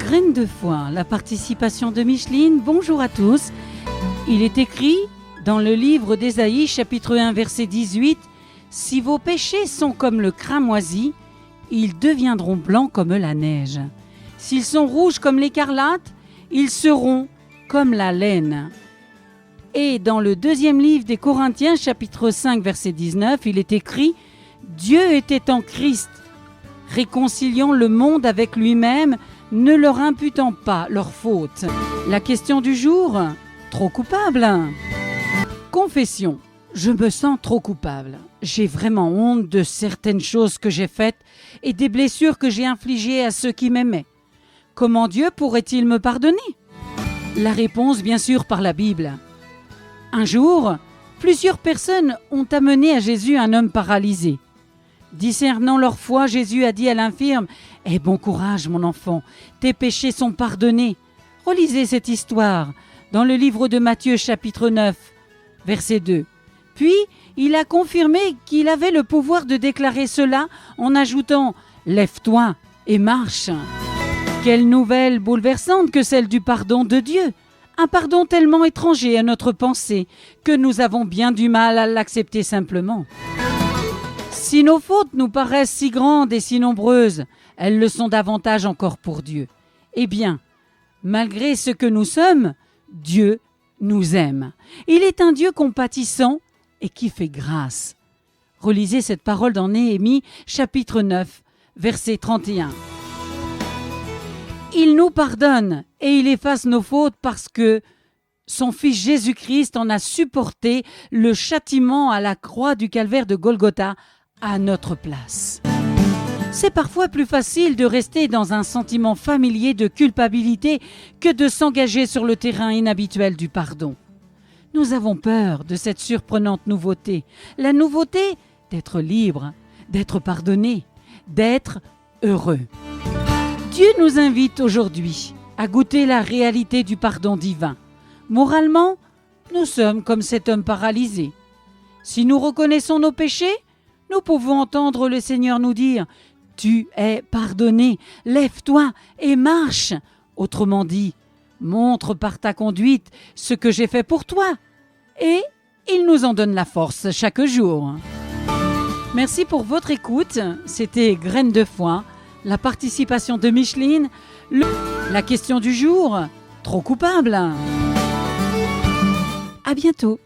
Graines de foi, la participation de Micheline. Bonjour à tous. Il est écrit dans le livre d'Ésaïe, chapitre 1, verset 18, « Si vos péchés sont comme le cramoisi, ils deviendront blancs comme la neige. S'ils sont rouges comme l'écarlate, ils seront comme la laine. » Et dans le deuxième livre des Corinthiens, chapitre 5, verset 19, il est écrit « Dieu était en Christ, réconciliant le monde avec lui-même, ne leur imputant pas leurs fautes. » La question du jour, trop coupable. Confession, je me sens trop coupable. J'ai vraiment honte de certaines choses que j'ai faites et des blessures que j'ai infligées à ceux qui m'aimaient. Comment Dieu pourrait-il me pardonner? La réponse, bien sûr, par la Bible. Un jour, plusieurs personnes ont amené à Jésus un homme paralysé. Discernant leur foi, Jésus a dit à l'infirme « Aie bon courage, mon enfant, tes péchés sont pardonnés. » Relisez cette histoire dans le livre de Matthieu, chapitre 9, verset 2. Puis, il a confirmé qu'il avait le pouvoir de déclarer cela en ajoutant « Lève-toi et marche ». Quelle nouvelle bouleversante que celle du pardon de Dieu! Un pardon tellement étranger à notre pensée que nous avons bien du mal à l'accepter simplement. Si nos fautes nous paraissent si grandes et si nombreuses, elles le sont davantage encore pour Dieu. Eh bien, malgré ce que nous sommes, Dieu nous aime. Il est un Dieu compatissant et qui fait grâce. Relisez cette parole dans Néhémie, chapitre 9, verset 31. Il nous pardonne et il efface nos fautes parce que son Fils Jésus-Christ en a supporté le châtiment à la croix du calvaire de Golgotha à notre place. C'est parfois plus facile de rester dans un sentiment familier de culpabilité que de s'engager sur le terrain inhabituel du pardon. Nous avons peur de cette surprenante nouveauté, la nouveauté d'être libre, d'être pardonné, d'être heureux. Dieu nous invite aujourd'hui à goûter la réalité du pardon divin. Moralement, nous sommes comme cet homme paralysé. Si nous reconnaissons nos péchés, nous pouvons entendre le Seigneur nous dire « Tu es pardonné, lève-toi et marche ». Autrement dit, montre par ta conduite ce que j'ai fait pour toi. Et il nous en donne la force chaque jour. Merci pour votre écoute. C'était Graines de foi. La participation de Micheline, la question du jour, trop coupable. À bientôt.